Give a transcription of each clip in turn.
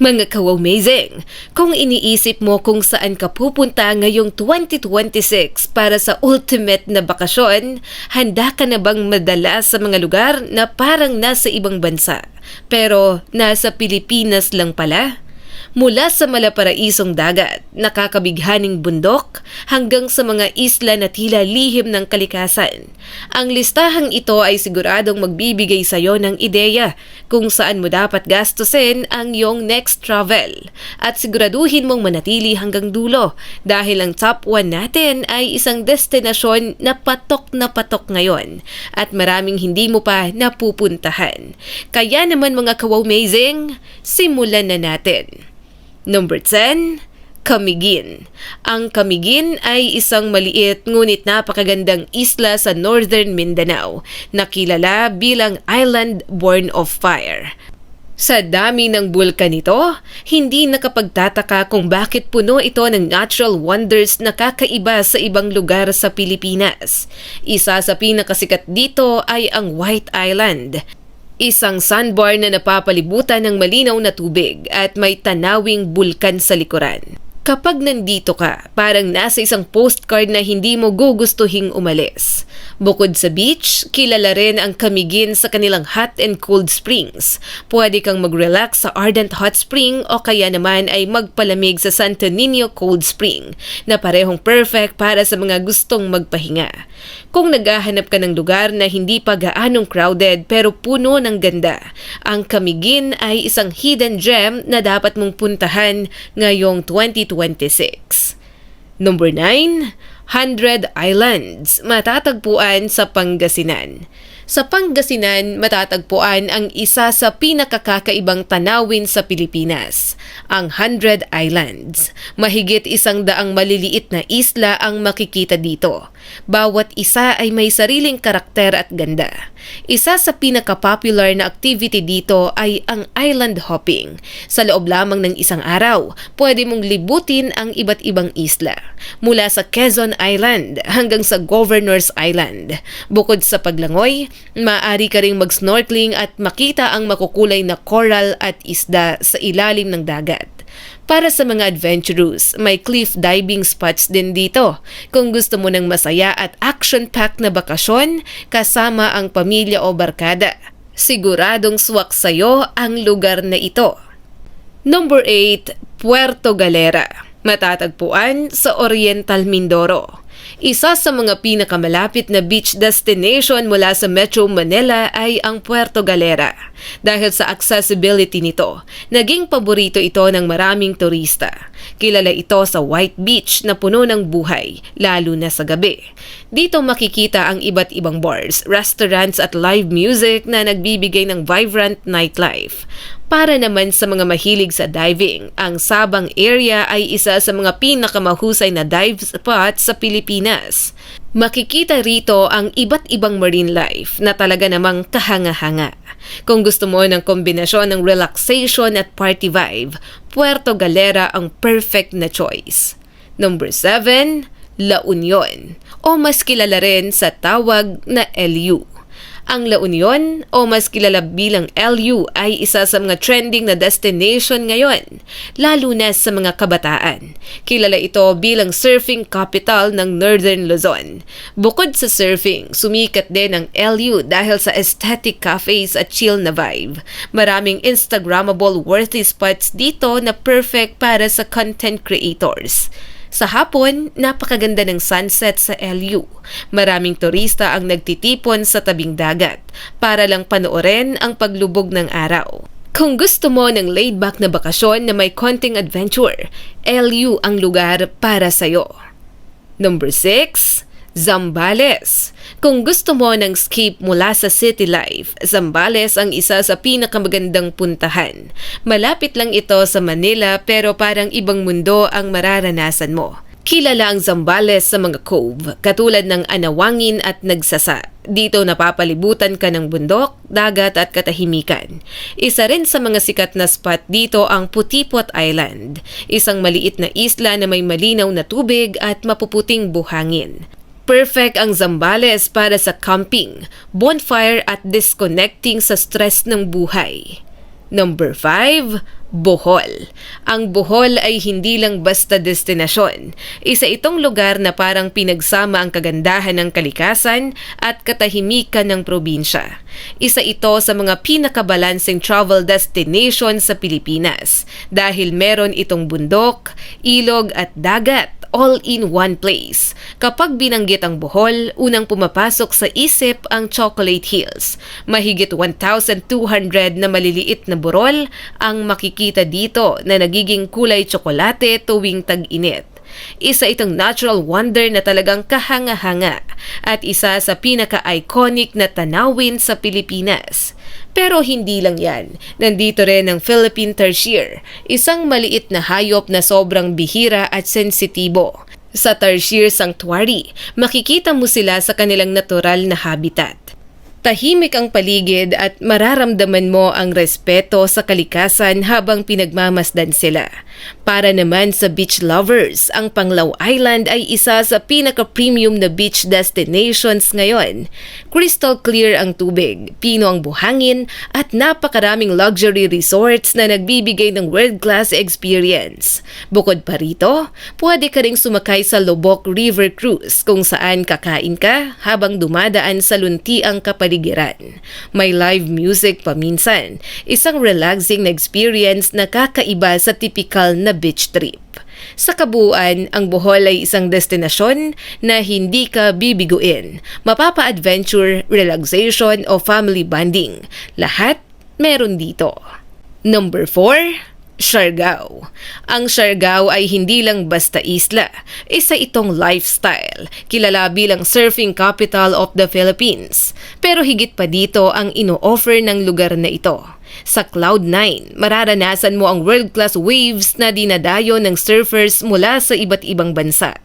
Mga ka-amazing, kung iniisip mo kung saan ka pupunta ngayong 2026 para sa ultimate na bakasyon, handa ka na bang madala sa mga lugar na parang nasa ibang bansa, pero nasa Pilipinas lang pala? Mula sa malaparaisong dagat, nakakabighaning bundok, hanggang sa mga isla na tila lihim ng kalikasan. Ang listahang ito ay siguradong magbibigay sa iyo ng ideya kung saan mo dapat gastusin ang iyong next travel. At siguraduhin mong manatili hanggang dulo dahil ang top 1 natin ay isang destinasyon na patok ngayon at maraming hindi mo pa napupuntahan. Kaya naman mga ka-amazing, simulan na natin. Number 10, Camiguin. Ang Camiguin ay isang maliit ngunit napakagandang isla sa Northern Mindanao na kilala bilang Island Born of Fire. Sa dami ng bulkan nito, hindi nakapagtataka kung bakit puno ito ng natural wonders na kakaiba sa ibang lugar sa Pilipinas. Isa sa pinakasikat dito ay ang White Island. Isang sandbar na napapalibutan ng malinaw na tubig at may tanawing bulkan sa likuran. Kapag nandito ka, parang nasa isang postcard na hindi mo gugustuhing umalis. Bukod sa beach, kilala rin ang Camiguin sa kanilang hot and cold springs. Pwede kang mag-relax sa Ardent Hot Spring o kaya naman ay magpalamig sa Santo Niño Cold Spring na parehong perfect para sa mga gustong magpahinga. Kung naghahanap ka ng lugar na hindi pa gaanong crowded pero puno ng ganda, ang Camiguin ay isang hidden gem na dapat mong puntahan ngayong 2026. Number 9, 100 Islands, matatagpuan sa Pangasinan. Sa Pangasinan, matatagpuan ang isa sa pinakakakaibang tanawin sa Pilipinas, ang 100 Islands. Mahigit 100 maliliit na isla ang makikita dito. Bawat isa ay may sariling karakter at ganda. Isa sa pinaka-popular na activity dito ay ang island hopping. Sa loob lamang ng isang araw, pwede mong libutin ang iba't ibang isla. Mula sa Quezon Island hanggang sa Governor's Island. Bukod sa paglangoy, maaari ka ring mag-snorkeling at makita ang makukulay na coral at isda sa ilalim ng dagat. Para sa mga adventurous, may cliff diving spots din dito. Kung gusto mo ng masaya at action-packed na bakasyon, kasama ang pamilya o barkada, siguradong swak sa'yo ang lugar na ito. Number 8, Puerto Galera. Matatagpuan sa Oriental Mindoro. Isa sa mga pinakamalapit na beach destination mula sa Metro Manila ay ang Puerto Galera. Dahil sa accessibility nito, naging paborito ito ng maraming turista. Kilala ito sa White Beach na puno ng buhay, lalo na sa gabi. Dito makikita ang iba't ibang bars, restaurants at live music na nagbibigay ng vibrant nightlife. Para naman sa mga mahilig sa diving, ang Sabang area ay isa sa mga pinakamahusay na dive spot sa Pilipinas. Makikita rito ang iba't ibang marine life na talaga namang kahanga-hanga. Kung gusto mo ng kombinasyon ng relaxation at party vibe, Puerto Galera ang perfect na choice. Number 7, La Union, o mas kilala rin sa tawag na LU. Ang La Union o mas kilala bilang LU ay isa sa mga trending na destination ngayon, lalo na sa mga kabataan. Kilala ito bilang surfing capital ng Northern Luzon. Bukod sa surfing, sumikat din ang LU dahil sa aesthetic cafes at chill na vibe. Maraming Instagrammable worthy spots dito na perfect para sa content creators. Sa hapon, napakaganda ng sunset sa LU. Maraming turista ang nagtitipon sa tabing dagat para lang panoorin ang paglubog ng araw. Kung gusto mo ng laid-back na bakasyon na may konting adventure, LU ang lugar para sa'yo. Number 6, Zambales. Kung gusto mo ng escape mula sa city life, Zambales ang isa sa pinakamagandang puntahan. Malapit lang ito sa Manila pero parang ibang mundo ang mararanasan mo. Kilala ang Zambales sa mga cove, katulad ng Anawangin at Nagsasa. Dito napapalibutan ka ng bundok, dagat at katahimikan. Isa rin sa mga sikat na spot dito ang Putipot Island, isang maliit na isla na may malinaw na tubig at mapuputing buhangin. Perfect ang Zambales para sa camping, bonfire at disconnecting sa stress ng buhay. Number 5, Bohol. Ang Bohol ay hindi lang basta destinasyon. Isa itong lugar na parang pinagsama ang kagandahan ng kalikasan at katahimikan ng probinsya. Isa ito sa mga pinakabalanseng travel destination sa Pilipinas dahil meron itong bundok, ilog at dagat all in one place. Kapag binanggit ang Bohol, unang pumapasok sa isip ang Chocolate Hills. Mahigit 1,200 na maliliit na burol ang makikita dito na nagiging kulay tsokolate tuwing tag-init. Isa itong natural wonder na talagang kahanga-hanga at isa sa pinaka-iconic na tanawin sa Pilipinas. Pero hindi lang yan. Nandito rin ang Philippine tarsier, isang maliit na hayop na sobrang bihira at sensitibo. Sa Tarsier Sanctuary, makikita mo sila sa kanilang natural na habitat. Tahimik ang paligid at mararamdaman mo ang respeto sa kalikasan habang pinagmamasdan sila. Para naman sa beach lovers, ang Panglao Island ay isa sa pinaka-premium na beach destinations ngayon. Crystal clear ang tubig, pino ang buhangin at napakaraming luxury resorts na nagbibigay ng world-class experience. Bukod pa rito, pwede ka ring sumakay sa Lobok River Cruise kung saan kakain ka habang dumadaan sa luntiang kapaligiran. May live music paminsan, isang relaxing na experience na kakaiba sa typical na beach trip. Sa kabuuan, ang Bohol ay isang destinasyon na hindi ka bibiguin. Mapapa-adventure, relaxation o family bonding. Lahat meron dito. Number 4, Siargao. Ang Siargao ay hindi lang basta isla. Isa itong lifestyle. Kilala bilang surfing capital of the Philippines. Pero higit pa dito ang ino-offer ng lugar na ito. Sa Cloud9, mararanasan mo ang world-class waves na dinadayo ng surfers mula sa iba't ibang bansa.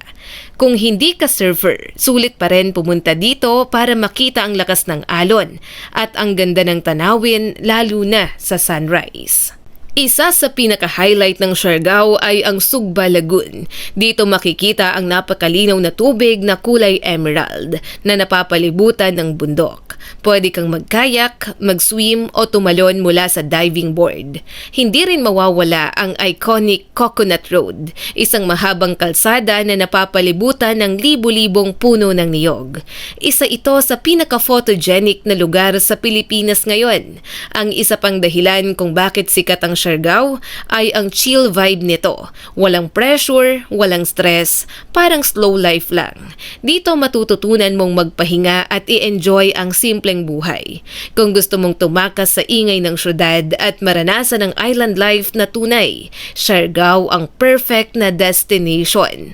Kung hindi ka surfer, sulit pa rin pumunta dito para makita ang lakas ng alon at ang ganda ng tanawin lalo na sa sunrise. Isa sa pinaka-highlight ng Siargao ay ang Sugba Lagoon. Dito makikita ang napakalinaw na tubig na kulay emerald na napapalibutan ng bundok. Pwede kang mag-kayak, mag-swim o tumalon mula sa diving board. Hindi rin mawawala ang iconic Coconut Road, isang mahabang kalsada na napapalibutan ng libu-libong puno ng niyog. Isa ito sa pinaka-photogenic na lugar sa Pilipinas ngayon. Ang isa pang dahilan kung bakit sikat ang Siargao ay ang chill vibe nito. Walang pressure, walang stress, parang slow life lang. Dito matututunan mong magpahinga at i-enjoy ang simpleng buhay. Kung gusto mong tumakas sa ingay ng syudad at maranasan ang island life na tunay, Siargao ang perfect na destination.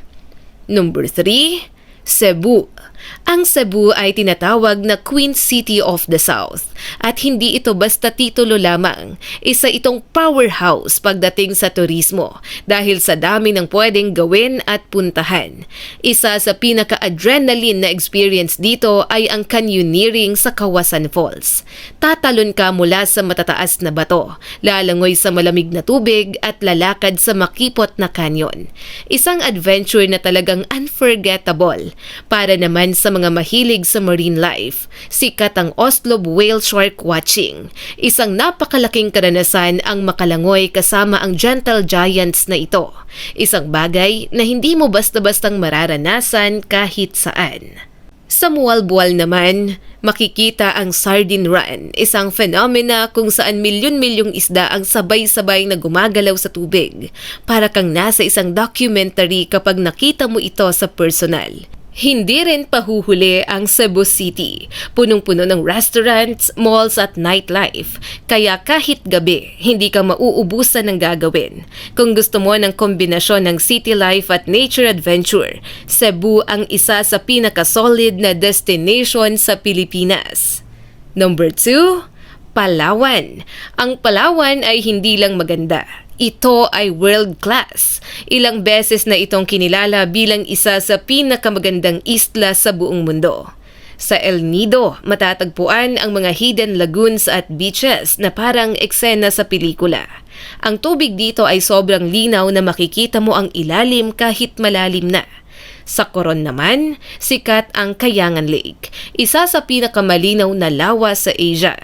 Number 3, Cebu. Ang Cebu ay tinatawag na Queen City of the South at hindi ito basta titulo lamang. Isa itong powerhouse pagdating sa turismo dahil sa dami ng pwedeng gawin at puntahan. Isa sa pinaka-adrenaline na experience dito ay ang canyoneering sa Kawasan Falls. Tatalon ka mula sa matataas na bato, lalangoy sa malamig na tubig at lalakad sa makipot na canyon. Isang adventure na talagang unforgettable. Para naman sa mga mahilig sa marine life, sikat ang Oslob Whale Shark Watching. Isang napakalaking karanasan ang makalangoy kasama ang gentle giants na ito. Isang bagay na hindi mo basta-bastang mararanasan kahit saan. Sa Mualbual naman, makikita ang Sardine Run, isang phenomena kung saan milyon-milyong isda ang sabay-sabay na gumagalaw sa tubig. Para kang nasa isang documentary kapag nakita mo ito sa personal. Hindi rin pahuhuli ang Cebu City. Punong-puno ng restaurants, malls at nightlife. Kaya kahit gabi, hindi ka mauubusan ng gagawin. Kung gusto mo ng kombinasyon ng city life at nature adventure, Cebu ang isa sa pinaka-solid na destination sa Pilipinas. Number 2, Palawan. Ang Palawan ay hindi lang maganda. Ito ay world class. Ilang beses na itong kinilala bilang isa sa pinakamagandang isla sa buong mundo. Sa El Nido, matatagpuan ang mga hidden lagoons at beaches na parang eksena sa pelikula. Ang tubig dito ay sobrang linaw na makikita mo ang ilalim kahit malalim na. Sa Coron naman, sikat ang Kayangan Lake, isa sa pinakamalinaw na lawa sa Asia.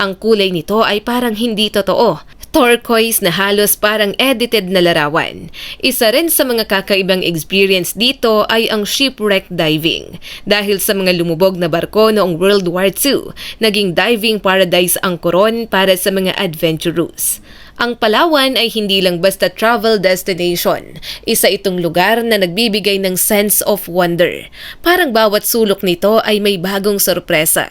Ang kulay nito ay parang hindi totoo. turquoise na halos parang edited na larawan. Isa rin sa mga kakaibang experience dito ay ang shipwreck diving. Dahil sa mga lumubog na barko noong World War II, naging diving paradise ang Coron para sa mga adventurous. Ang Palawan ay hindi lang basta travel destination. Isa itong lugar na nagbibigay ng sense of wonder. Parang bawat sulok nito ay may bagong sorpresa.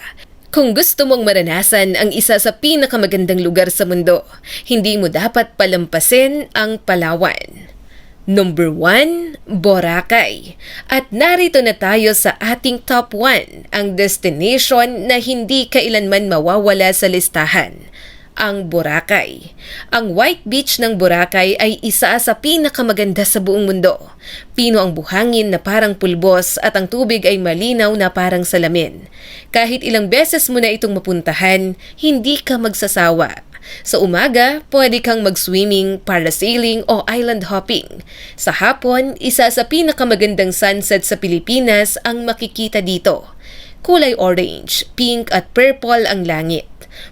Kung gusto mong maranasan ang isa sa pinakamagandang lugar sa mundo, hindi mo dapat palampasin ang Palawan. Number 1, Boracay. At narito na tayo sa ating top 1, ang destination na hindi kailanman mawawala sa listahan. Ang Boracay. Ang White Beach ng Boracay ay isa sa pinakamaganda sa buong mundo. Pino ang buhangin na parang pulbos at ang tubig ay malinaw na parang salamin. Kahit ilang beses mo na itong mapuntahan, hindi ka magsasawa. Sa umaga, pwede kang mag-swimming, parasailing o island hopping. Sa hapon, isa sa pinakamagandang sunset sa Pilipinas ang makikita dito. Kulay orange, pink at purple ang langit.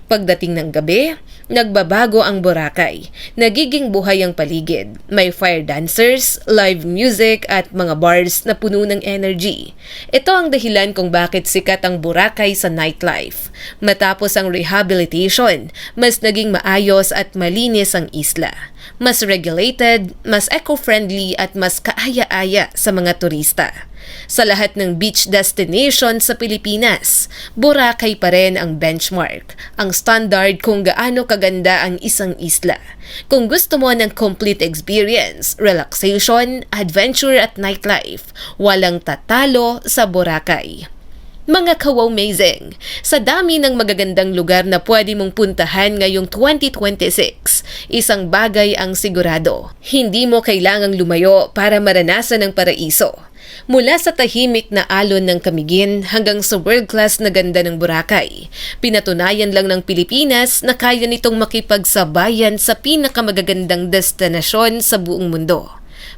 Pagdating ng gabi, nagbabago ang Boracay. Nagiging buhay ang paligid. May fire dancers, live music at mga bars na puno ng energy. Ito ang dahilan kung bakit sikat ang Boracay sa nightlife. Matapos ang rehabilitation, mas naging maayos at malinis ang isla. Mas regulated, mas eco-friendly at mas kaaya-aya sa mga turista. Sa lahat ng beach destination sa Pilipinas, Boracay pa rin ang benchmark, ang standard kung gaano kaganda ang isang isla. Kung gusto mo ng complete experience, relaxation, adventure at nightlife, walang tatalo sa Boracay. Mga ka-wowmazing, sa dami ng magagandang lugar na pwede mong puntahan ngayong 2026, isang bagay ang sigurado. Hindi mo kailangang lumayo para maranasan ang paraiso. Mula sa tahimik na alon ng Camiguin hanggang sa world-class na ganda ng Boracay, pinatunayan lang ng Pilipinas na kaya nitong makipagsabayan sa pinakamagagandang destinasyon sa buong mundo.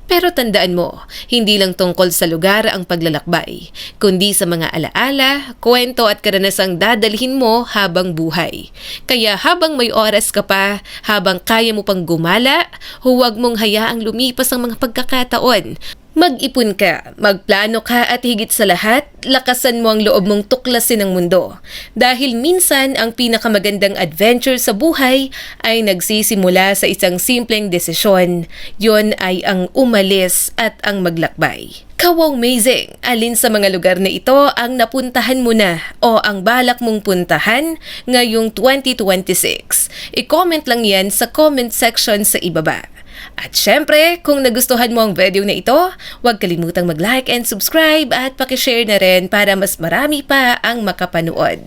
Pero tandaan mo, hindi lang tungkol sa lugar ang paglalakbay, kundi sa mga alaala, kwento at karanasang dadalhin mo habang buhay. Kaya habang may oras ka pa, habang kaya mo pang gumala, huwag mong hayaang lumipas ang mga pagkakataon. Mag-ipon ka, magplano ka at higit sa lahat, lakasan mo ang loob mong tuklasin ang mundo. Dahil minsan ang pinakamagandang adventure sa buhay ay nagsisimula sa isang simpleng desisyon. Yon ay ang umalis at ang maglakbay. Ka-wowmazing, alin sa mga lugar na ito ang napuntahan mo na o ang balak mong puntahan ngayong 2026? I-comment lang yan sa comment section sa ibaba. At syempre, kung nagustuhan mo ang video na ito, huwag kalimutang mag-like and subscribe at pakishare na rin para mas marami pa ang makapanood.